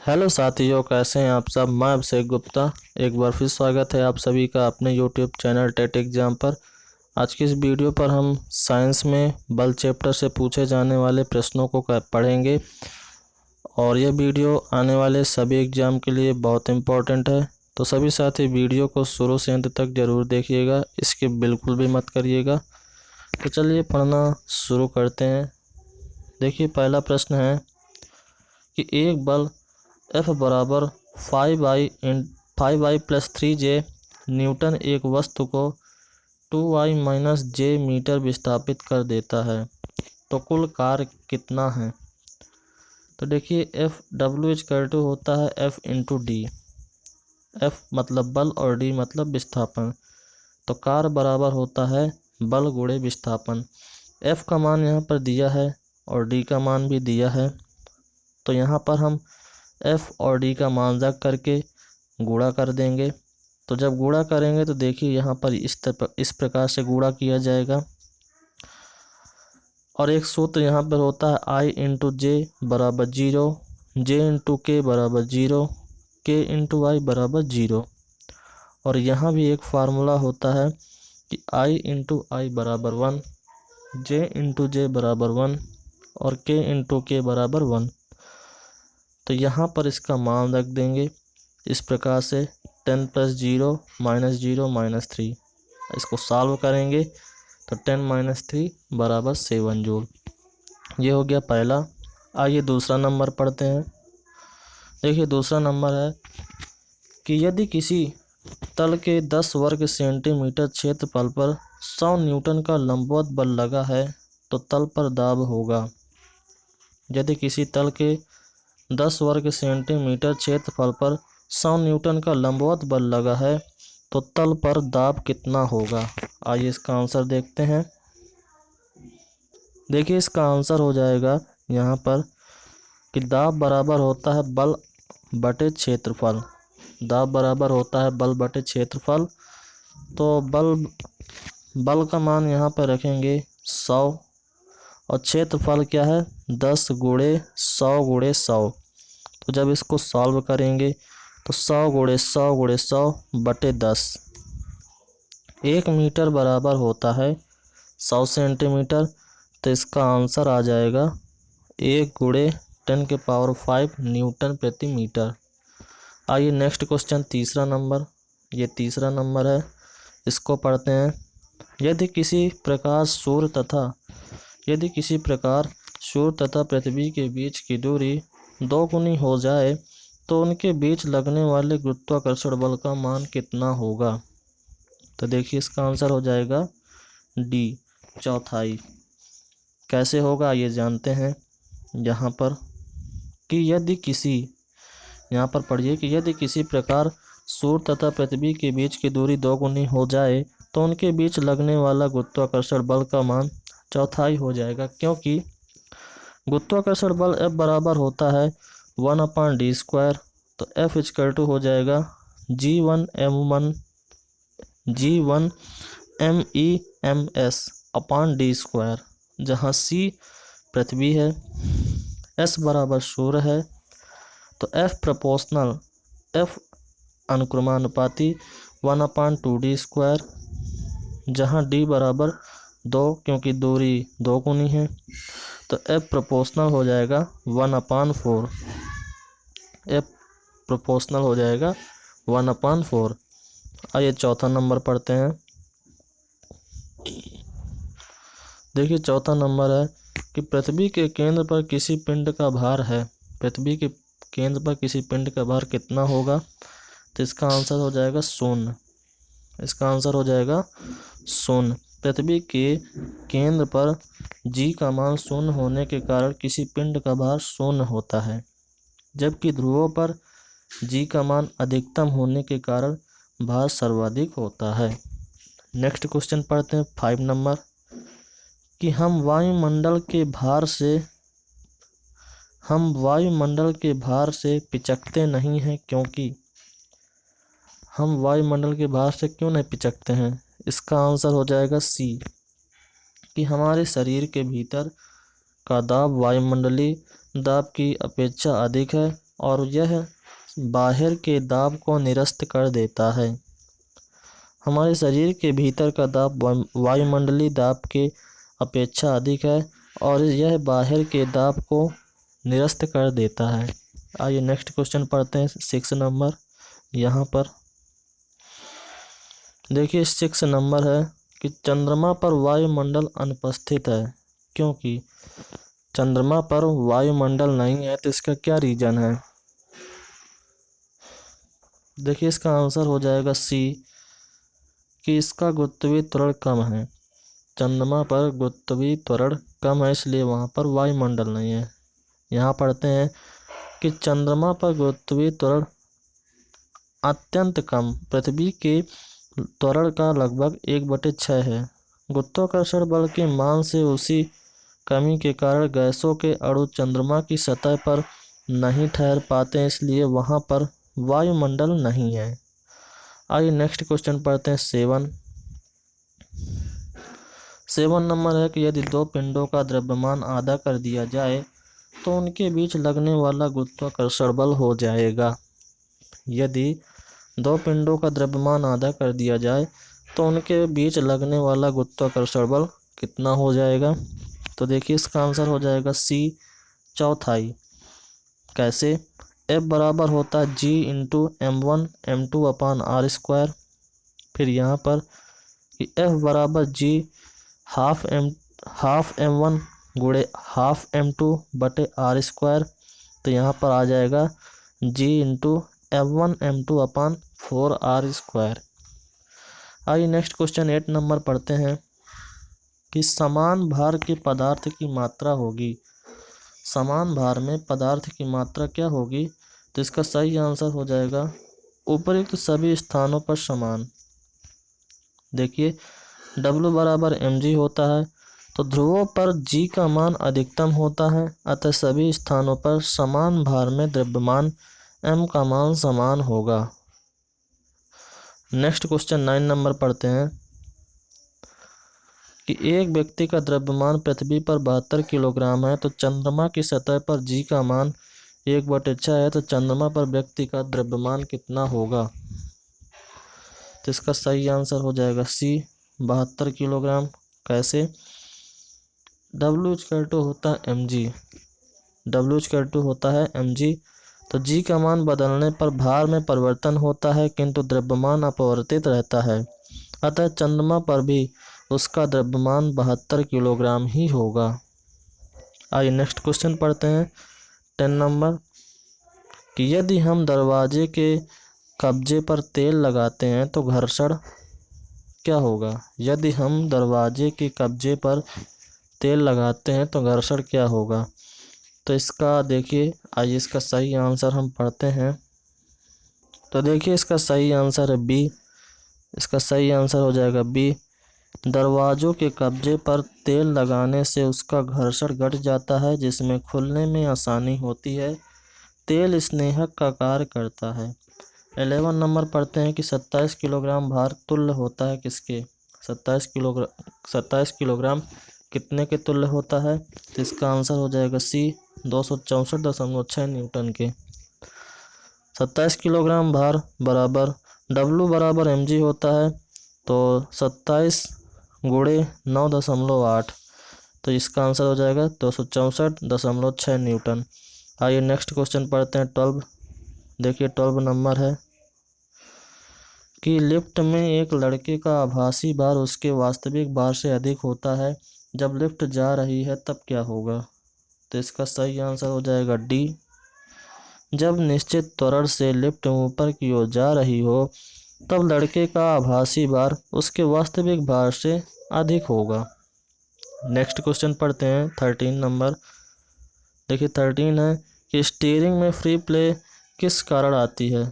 Hello साथियों, कैसे हैं आप सब। मैं अभिषेक गुप्ता। एक बार फिर स्वागत है आप सभी का अपने यूट्यूब चैनल टेट एग्जाम पर। आज की इस वीडियो पर हम साइंस में बल चैप्टर से पूछे जाने वाले प्रश्नों को पढ़ेंगे और यह वीडियो आने वाले सभी एग्जाम के लिए बहुत इम्पोर्टेंट है। तो सभी साथी वीडियो को शुरू से अंत तक ज़रूर देखिएगा, इसके बिल्कुल भी मत करिएगा। तो चलिए पढ़ना शुरू करते हैं। देखिए, पहला प्रश्न है कि एक बल F बराबर 5I+3J न्यूटन एक वस्तु को 2I-J मीटर विस्थापित कर देता है, तो कुल कार्य कितना है। तो देखिए, FW होता है F इंटू डी। F मतलब बल और D मतलब विस्थापन, तो कार्य बराबर होता है बल गुणे विस्थापन। F का मान यहाँ पर दिया है और D का मान भी दिया है, तो यहाँ पर हम F और D का मान रख करके गुणा कर देंगे। तो जब गुणा करेंगे तो देखिए यहाँ पर इस प्रकार से गुणा किया जाएगा और एक सूत्र यहाँ पर होता है I इंटू जे बराबर 0, J इंटू के बराबर 0, K इंटू आई बराबर 0। और यहाँ भी एक फार्मूला होता है कि I इंटू आई बराबर 1, J इंटू जे बराबर 1 और K इंटू के बराबर 1। तो यहाँ पर इसका मान रख देंगे इस प्रकार से 10 + 0 - 0 - 3। इसको सॉल्व करेंगे तो 10 - 3 बराबर 7 जूल। ये हो गया पहला। आइए दूसरा नंबर पढ़ते हैं। देखिए, दूसरा नंबर है कि यदि किसी तल के 10 वर्ग सेंटीमीटर क्षेत्रफल पर 100 न्यूटन का लंबवत बल लगा है तो तल पर दाब होगा। यदि किसी तल के 10 वर्ग सेंटीमीटर क्षेत्रफल पर 100 न्यूटन का लंबवत बल लगा है तो तल पर दाब कितना होगा। आइए इसका आंसर देखते हैं। देखिए, इसका आंसर हो जाएगा यहाँ पर कि दाब बराबर होता है बल बटे क्षेत्रफल। दाब बराबर होता है बल बटे क्षेत्रफल। तो बल का मान यहाँ पर रखेंगे 100 और क्षेत्रफल क्या है 10 गुणे 100 गुणे 100। तो जब इसको सॉल्व करेंगे तो 100 गुणे 100 गुणे 100 बटे 10। 1 मीटर बराबर होता है 100 सेंटीमीटर। तो इसका आंसर आ जाएगा 1 गुणे 10⁵ न्यूटन प्रति मीटर। आइए नेक्स्ट क्वेश्चन, तीसरा नंबर। ये तीसरा नंबर है, इसको पढ़ते हैं। यदि किसी प्रकार सूर्य तथा पृथ्वी के बीच की दूरी 2 गुनी हो जाए तो उनके बीच लगने वाले गुरुत्वाकर्षण बल का मान कितना होगा। तो देखिए, इसका आंसर हो जाएगा डी, चौथाई। कैसे होगा ये जानते हैं। यहाँ पर पढ़िए कि यदि किसी प्रकार सूर्य तथा पृथ्वी के बीच की दूरी 2 गुनी हो जाए तो उनके बीच लगने वाला गुरुत्वाकर्षण बल का मान चौथाई हो जाएगा, क्योंकि गुरुत्वाकर्षण बल F बराबर होता है 1/d²। तो F = हो जाएगा G1m1 जहाँ C पृथ्वी है, S बराबर सूर्य है। तो F अनुक्रमानुपाती 1/2d², जहाँ D बराबर 2 क्योंकि दूरी 2 गुनी है। तो F प्रोपोर्शनल हो जाएगा 1/4। F प्रोपोर्शनल हो जाएगा 1/4। आइए चौथा नंबर पढ़ते हैं। देखिए, चौथा नंबर है कि पृथ्वी के केंद्र पर किसी पिंड का भार है। पृथ्वी के केंद्र पर किसी पिंड का भार कितना होगा। तो इसका आंसर हो जाएगा 0। इसका आंसर हो जाएगा 0। पृथ्वी के केंद्र पर G का मान 0 होने के कारण किसी पिंड का भार 0 होता है, जबकि ध्रुवों पर G का मान अधिकतम होने के कारण भार सर्वाधिक होता है। नेक्स्ट क्वेश्चन पढ़ते हैं, 5 नंबर, कि हम वायुमंडल के भार से पिचकते नहीं हैं, क्योंकि हम वायुमंडल के भार से क्यों नहीं पिचकते हैं। इसका आंसर हो जाएगा C, कि हमारे शरीर के भीतर का दाब वायुमंडलीय दाब की अपेक्षा अधिक है और यह बाहर के दाब को निरस्त कर देता है। हमारे शरीर के भीतर का दाब वायुमंडलीय दाब के अपेक्षा अधिक है और यह बाहर के दाब को निरस्त कर देता है। आइए नेक्स्ट क्वेश्चन पढ़ते हैं 6 नंबर। यहाँ पर देखिए 6 नंबर है कि चंद्रमा पर वायुमंडल अनुपस्थित है, क्योंकि चंद्रमा पर वायुमंडल नहीं है, तो इसका क्या रीजन है। देखिए इसका आंसर हो जाएगा सी, कि इसका गुरुत्वीय त्वरण कम है। चंद्रमा पर गुरुत्वीय त्वरण कम है, इसलिए वहाँ पर वायुमंडल नहीं है। यहाँ पढ़ते हैं कि चंद्रमा पर गुरुत्वीय त्वरण अत्यंत कम पृथ्वी के त्वरण का लगभग 1/6 है। गुरुत्वाकर्षण बल के मान से उसी कमी के कारण गैसों के अणु चंद्रमा की सतह पर नहीं ठहर पाते हैं, इसलिए वहाँ पर वायुमंडल नहीं है। आइए नेक्स्ट क्वेश्चन पढ़ते हैं 7 नंबर है कि यदि दो पिंडों का द्रव्यमान आधा कर दिया जाए तो उनके बीच लगने वाला गुरुत्वाकर्षण बल हो जाएगा। यदि दो पिंडों का द्रव्यमान आधा कर दिया जाए तो उनके बीच लगने वाला गुरुत्वाकर्षण बल कितना हो जाएगा। तो देखिए इसका आंसर हो जाएगा सी, चौथाई। कैसे, F बराबर होता है G इंटू M1 M2 अपान R²। फिर यहाँ पर कि F बराबर G हाफ M1 गुणे हाफ M2 बटे R²। तो यहाँ पर आ जाएगा G इंटू M1 M2 अपान 4R²। आइए नेक्स्ट क्वेश्चन 8 नंबर पढ़ते हैं कि समान भार के पदार्थ की मात्रा होगी। समान भार में पदार्थ की मात्रा क्या होगी। तो इसका सही आंसर हो जाएगा उपरोक्त सभी स्थानों पर समान। देखिए W बराबर mg होता है, तो ध्रुवों पर g का मान अधिकतम होता है, अतः सभी स्थानों पर समान भार में द्रव्यमान m का मान समान होगा। नेक्स्ट क्वेश्चन 9 नंबर पढ़ते हैं कि एक व्यक्ति का द्रव्यमान पृथ्वी पर 72 किलोग्राम है, तो चंद्रमा की सतह पर g का मान 1/6 है, तो चंद्रमा पर व्यक्ति का द्रव्यमान कितना होगा। तो इसका सही आंसर हो जाएगा सी, 72 किलोग्राम। कैसे, W होता है mg, W होता है mg, तो g का मान बदलने पर भार में परिवर्तन होता है किंतु द्रव्यमान अपरिवर्तित रहता है, अतः चंद्रमा पर भी उसका द्रव्यमान 72 किलोग्राम ही होगा। आइए नेक्स्ट क्वेश्चन पढ़ते हैं 10 नंबर कि यदि हम दरवाजे के कब्जे पर तेल लगाते हैं तो घर्षण क्या होगा। यदि हम दरवाजे के कब्जे पर तेल लगाते हैं तो घर्षण क्या होगा। तो इसका देखिए, आइए इसका सही आंसर हम पढ़ते हैं। तो देखिए इसका सही आंसर है बी। इसका सही आंसर हो जाएगा बी। दरवाज़ों के कब्जे पर तेल लगाने से उसका घर्षण घट जाता है, जिसमें खुलने में आसानी होती है। तेल स्नेहक का कार्य करता है। 11 नंबर पढ़ते हैं कि 27 किलोग्राम भार तुल्य होता है किसके। 27 किलोग्राम कितने के तुल्य होता है। तो इसका आंसर हो जाएगा सी, 264.6 न्यूटन के। 27 किलोग्राम भार बराबर W बराबर mg होता है, तो 27 गुणे 9.8, तो इसका आंसर हो जाएगा 264.6 न्यूटन। आइए नेक्स्ट क्वेश्चन पढ़ते हैं 12। देखिए 12 नंबर है कि लिफ्ट में एक लड़के का आभासी भार उसके वास्तविक भार से अधिक होता है, जब लिफ्ट जा रही है तब क्या होगा। तो इसका सही आंसर हो जाएगा डी। जब निश्चित त्वरण से लिफ्ट ऊपर की ओर जा रही हो तब लड़के का आभासी भार उसके वास्तविक भार से अधिक होगा। नेक्स्ट क्वेश्चन पढ़ते हैं 13 नंबर। देखिए 13 है कि स्टीयरिंग में फ्री प्ले किस कारण आती है।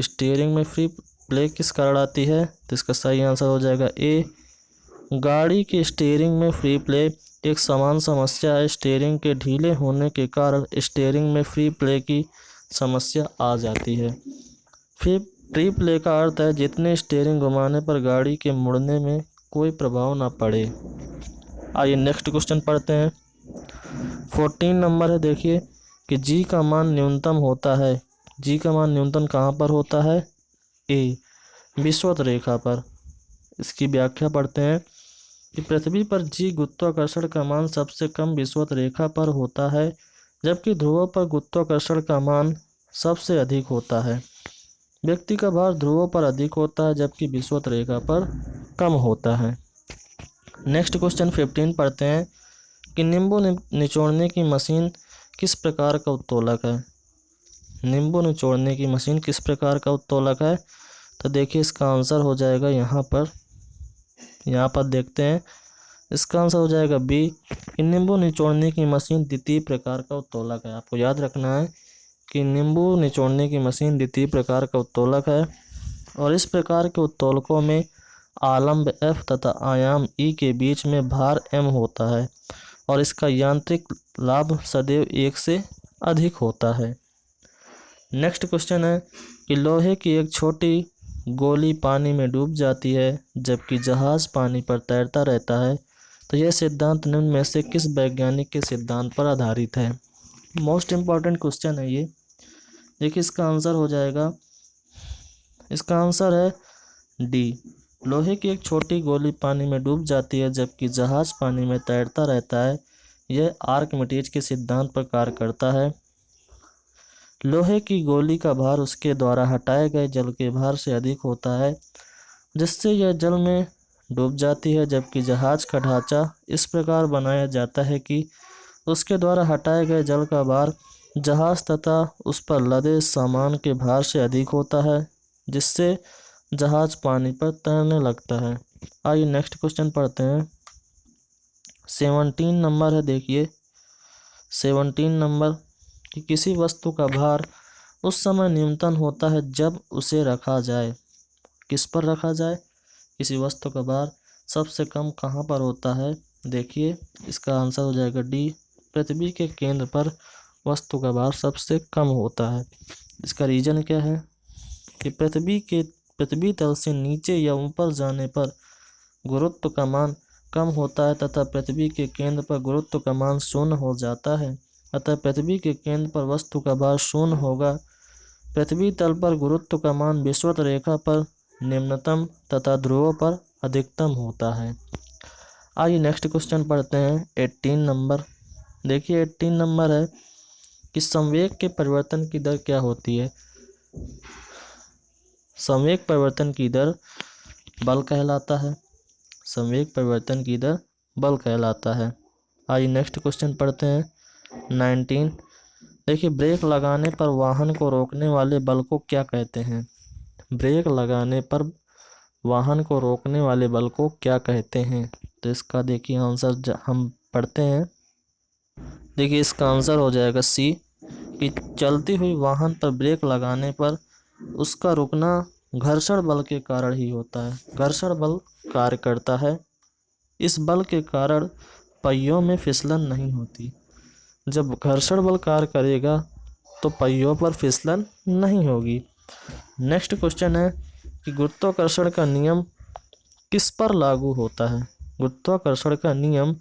स्टीयरिंग में फ्री प्ले किस कारण आती है। तो इसका सही आंसर हो जाएगा ए। गाड़ी के स्टीयरिंग में फ्री प्ले एक समान समस्या है। स्टीयरिंग के ढीले होने के कारण स्टीयरिंग में फ्री प्ले की समस्या आ जाती है। फ्री प्ले का अर्थ है जितने स्टीयरिंग घुमाने पर गाड़ी के मुड़ने में कोई प्रभाव ना पड़े। आइए नेक्स्ट क्वेश्चन पढ़ते हैं 14 नंबर है। देखिए कि जी का मान न्यूनतम होता है। जी का मान न्यूनतम कहाँ पर होता है? ए, विषुवत रेखा पर। इसकी व्याख्या पढ़ते हैं कि पृथ्वी पर जी गुरुत्वाकर्षण का मान सबसे कम विषुवत रेखा पर होता है, जबकि ध्रुवों पर गुरुत्वाकर्षण का मान सबसे अधिक होता है। व्यक्ति का भार ध्रुवों पर अधिक होता है, जबकि विषुवत रेखा पर कम होता है। नेक्स्ट क्वेश्चन 15 पढ़ते हैं कि नींबू निचोड़ने की मशीन किस प्रकार का उत्तोलक है? नींबू निचोड़ने की मशीन किस प्रकार का उत्तोलक है? तो देखिए इसका आंसर हो जाएगा यहाँ पर देखते हैं। इसका आंसर हो जाएगा बी, कि नींबू निचोड़ने की मशीन द्वितीय प्रकार का उत्तोलक है। आपको याद रखना है कि नींबू निचोड़ने की मशीन द्वितीय प्रकार का उत्तोलक है, और इस प्रकार के उत्तोलकों में आलम्ब F तथा आयाम E के बीच में भार M होता है, और इसका यांत्रिक लाभ सदैव 1 से अधिक होता है। नेक्स्ट क्वेश्चन है कि लोहे की एक छोटी गोली पानी में डूब जाती है, जबकि जहाज पानी पर तैरता रहता है। तो यह सिद्धांत निम्न में से किस वैज्ञानिक के सिद्धांत पर आधारित है? मोस्ट इम्पॉर्टेंट क्वेश्चन है ये। देखिए इसका आंसर है डी, लोहे की एक छोटी गोली पानी में डूब जाती है, जबकि जहाज पानी में तैरता रहता है। यह आर्किमिडीज के सिद्धांत पर कार्य करता है। लोहे की गोली का भार उसके द्वारा हटाए गए जल के भार से अधिक होता है, जिससे यह जल में डूब जाती है, जबकि जहाज का ढांचा इस प्रकार बनाया जाता है कि उसके द्वारा हटाए गए जल का भार जहाज तथा उस पर लदे सामान के भार से अधिक होता है, जिससे जहाज पानी पर तैरने लगता है। आइए नेक्स्ट क्वेश्चन पढ़ते हैं। 17 नंबर है, देखिए 17 नंबर कि किसी वस्तु का भार उस समय न्यूनतम होता है जब उसे रखा जाए। किस पर रखा जाए? किसी वस्तु का भार सबसे कम कहाँ पर होता है? देखिए इसका आंसर हो जाएगा डी, पृथ्वी के केंद्र पर वस्तु का भार सबसे कम होता है। इसका रीजन क्या है कि पृथ्वी तल से नीचे या ऊपर जाने पर गुरुत्व का मान कम होता है तथा पृथ्वी के केंद्र पर गुरुत्व का मान 0 हो जाता है। अतः पृथ्वी के केंद्र पर वस्तु का भार 0 होगा। पृथ्वी तल पर गुरुत्व का मान विषुवत रेखा पर निम्नतम तथा ध्रुवों पर अधिकतम होता है। आइए नेक्स्ट क्वेश्चन पढ़ते हैं 18 नंबर। देखिए 18 नंबर है कि संवेग के परिवर्तन की दर क्या होती है? संवेग परिवर्तन की दर बल कहलाता है। संवेग परिवर्तन की दर बल कहलाता है। आइए नेक्स्ट क्वेश्चन पढ़ते हैं 19। देखिए ब्रेक लगाने पर वाहन को रोकने वाले बल को क्या कहते हैं? ब्रेक लगाने पर वाहन को रोकने वाले बल को क्या कहते हैं? तो इसका देखिए आंसर हम पढ़ते हैं। देखिए इसका आंसर हो जाएगा सी, कि चलती हुई वाहन पर ब्रेक लगाने पर उसका रुकना घर्षण बल के कारण ही होता है। घर्षण बल कार्य करता है। इस बल के कारण पहियों में फिसलन नहीं होती। जब घर्षण बल कार्य करेगा तो पहियों पर फिसलन नहीं होगी। नेक्स्ट क्वेश्चन है कि गुरुत्वाकर्षण का नियम किस पर लागू होता है? गुरुत्वाकर्षण का नियम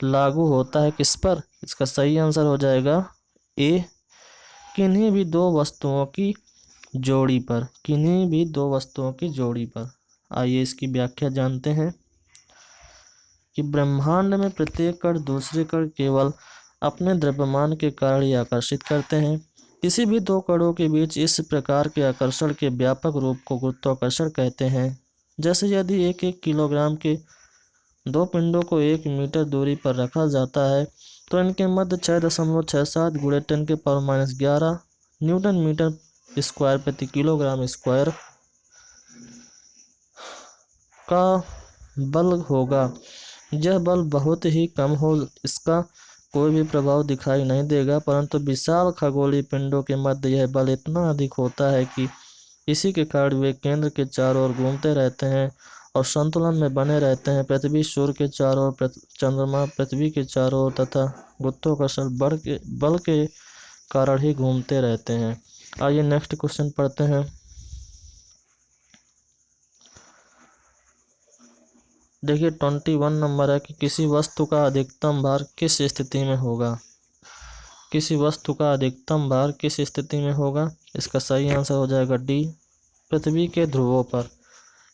लागू होता है किस पर? इसका सही आंसर हो जाएगा ए, किन्हीं भी दो वस्तुओं की जोड़ी पर। किन्हीं भी दो वस्तुओं की जोड़ी पर। आइए इसकी व्याख्या जानते हैं कि ब्रह्मांड में प्रत्येक कण दूसरे कण केवल अपने द्रव्यमान के कारण ही आकर्षित करते हैं। किसी भी दो कणों के बीच इस प्रकार के आकर्षण के व्यापक रूप को गुरुत्वाकर्षण कहते हैं। जैसे यदि 1-1 किलोग्राम के दो पिंडों को 1 मीटर दूरी पर रखा जाता है तो इनके मध्य 6.67 गुणे 10⁻11 न्यूटन मीटर स्क्वायर प्रति किलोग्राम स्क्वायर का बल होगा। यह बल बहुत ही कम हो, इसका कोई भी प्रभाव दिखाई नहीं देगा, परंतु विशाल खगोलीय पिंडों के मध्य यह बल इतना अधिक होता है कि इसी के कारण वे केंद्र के चारों ओर घूमते रहते हैं और संतुलन में बने रहते हैं। पृथ्वी सूर्य के चारों ओर, चंद्रमा पृथ्वी के चारों ओर तथा गुरुत्वाकर्षण बल के कारण ही घूमते रहते हैं। आइए नेक्स्ट क्वेश्चन पढ़ते हैं। देखिए 21 नंबर है कि किसी वस्तु का अधिकतम भार किस स्थिति में होगा? किसी वस्तु का अधिकतम भार किस स्थिति में होगा? इसका सही आंसर हो जाएगा डी, पृथ्वी के ध्रुवों पर।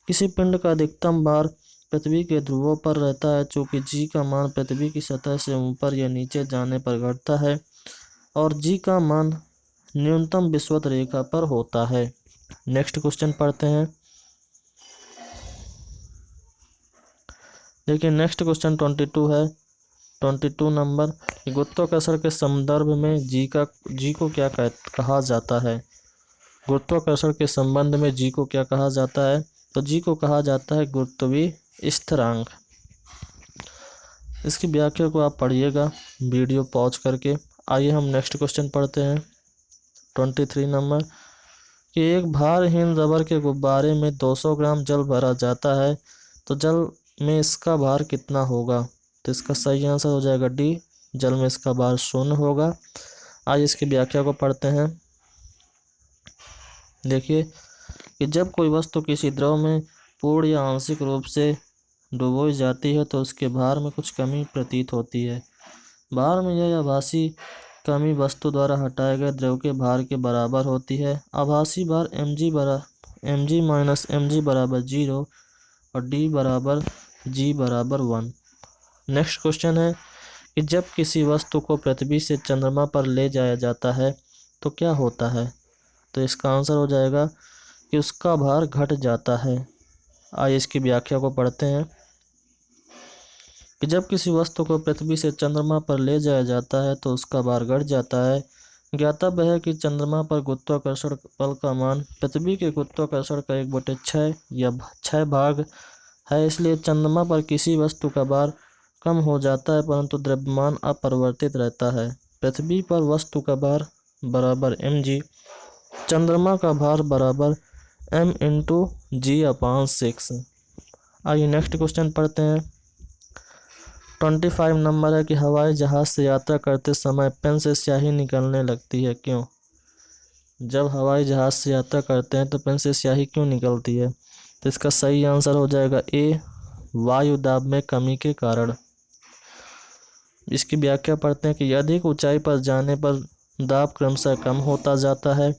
किसी पिंड का अधिकतम भार पृथ्वी के ध्रुवों पर रहता है, चूँकि जी का मान पृथ्वी की सतह से ऊपर या नीचे जाने पर घटता है और जी का मान न्यूनतम विषुवत रेखा पर होता है। नेक्स्ट क्वेश्चन पढ़ते हैं। देखिए नेक्स्ट क्वेश्चन 22 है। 22 नंबर, गुरुत्वाकर्षण के संदर्भ में जी को क्या कहा जाता है? गुरुत्वाकर्षण के संबंध में जी को क्या कहा जाता है? तो जी को कहा जाता है गुरुत्वीय स्थिरांक। इसकी व्याख्या को आप पढ़िएगा वीडियो पॉज करके। आइए हम नेक्स्ट क्वेश्चन पढ़ते हैं। 23 नंबर, कि एक भारहीन रबर के गुब्बारे में 200 ग्राम जल भरा जाता है, तो जल में इसका भार कितना होगा? तो इसका सही आंसर हो जाएगा डी, जल में इसका भार 0 होगा। आइए इसकी व्याख्या को पढ़ते हैं। देखिए कि जब कोई वस्तु किसी द्रव में पूर्ण या आंशिक रूप से डुबोई जाती है तो उसके भार में कुछ कमी प्रतीत होती है। भार में यह आभासी कमी वस्तु द्वारा हटाए गए द्रव के भार के बराबर होती है। आभासी भार mg माइनस mg बराबर 0 और d बराबर g बराबर 1। नेक्स्ट क्वेश्चन है कि जब किसी वस्तु को पृथ्वी से चंद्रमा पर ले जाया जाता है तो क्या होता है? तो इसका आंसर हो जाएगा कि उसका भार घट जाता है। आइए इसकी व्याख्या को पढ़ते हैं। कि जब किसी वस्तु को पृथ्वी से चंद्रमा पर ले जाया जाता है तो उसका भार घट जाता है। ज्ञातव्य है कि चंद्रमा पर गुरुत्वाकर्षण बल का मान पृथ्वी के गुरुत्वाकर्षण का 1/6 या 6 भाग है, इसलिए चंद्रमा पर किसी वस्तु का भार कम हो जाता है परंतु द्रव्यमान अपरिवर्तित रहता है। पृथ्वी पर वस्तु का भार बराबर mg, चंद्रमा का भार बराबर m इंटू g/6। आइए नेक्स्ट क्वेश्चन पढ़ते हैं। 25 नंबर है कि हवाई जहाज़ से यात्रा करते समय पेन से स्याही निकलने लगती है, क्यों? जब हवाई जहाज़ से यात्रा करते हैं तो पेन से स्याही क्यों निकलती है? तो इसका सही आंसर हो जाएगा ए, वायु दाब में कमी के कारण। इसकी व्याख्या पढ़ते हैं कि अधिक ऊंचाई पर जाने पर दाब क्रमशः कम होता जाता है।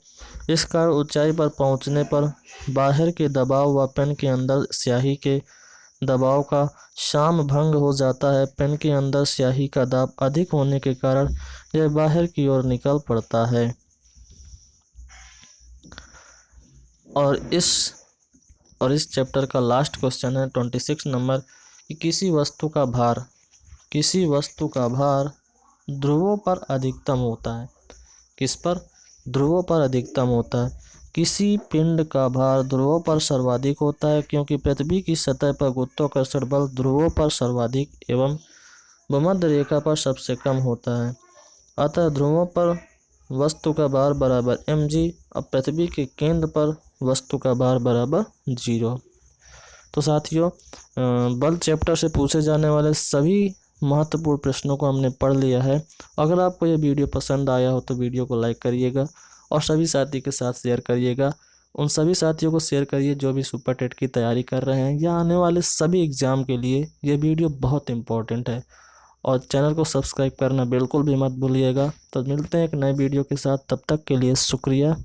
इस कारण ऊंचाई पर पहुंचने पर बाहर के दबाव व पेन के अंदर स्याही के दबाव का सामभंग हो जाता है। पेन के अंदर स्याही का दाब अधिक होने के कारण यह बाहर की ओर निकल पड़ता है। और इस चैप्टर का लास्ट क्वेश्चन है 26 नंबर, कि किसी वस्तु का भार ध्रुवों पर अधिकतम होता है। किस पर? ध्रुवों पर अधिकतम होता है। किसी पिंड का भार ध्रुवों पर सर्वाधिक होता है क्योंकि पृथ्वी की सतह पर गुरुत्वाकर्षण बल ध्रुवों पर सर्वाधिक एवं भूमध्य रेखा पर सबसे कम होता है। अतः ध्रुवों पर वस्तु का भार बराबर mg और पृथ्वी के केंद्र पर वस्तु का भार बराबर 0। तो साथियों, बल चैप्टर से पूछे जाने वाले सभी महत्वपूर्ण प्रश्नों को हमने पढ़ लिया है। अगर आपको यह वीडियो पसंद आया हो तो वीडियो को लाइक करिएगा और सभी साथी के साथ शेयर करिएगा। उन सभी साथियों को शेयर करिए जो भी सुपर टेट की तैयारी कर रहे हैं या आने वाले सभी एग्ज़ाम के लिए ये वीडियो बहुत इंपॉर्टेंट है। और चैनल को सब्सक्राइब करना बिल्कुल भी मत भूलिएगा। तो मिलते हैं एक नए वीडियो के साथ, तब तक के लिए शुक्रिया।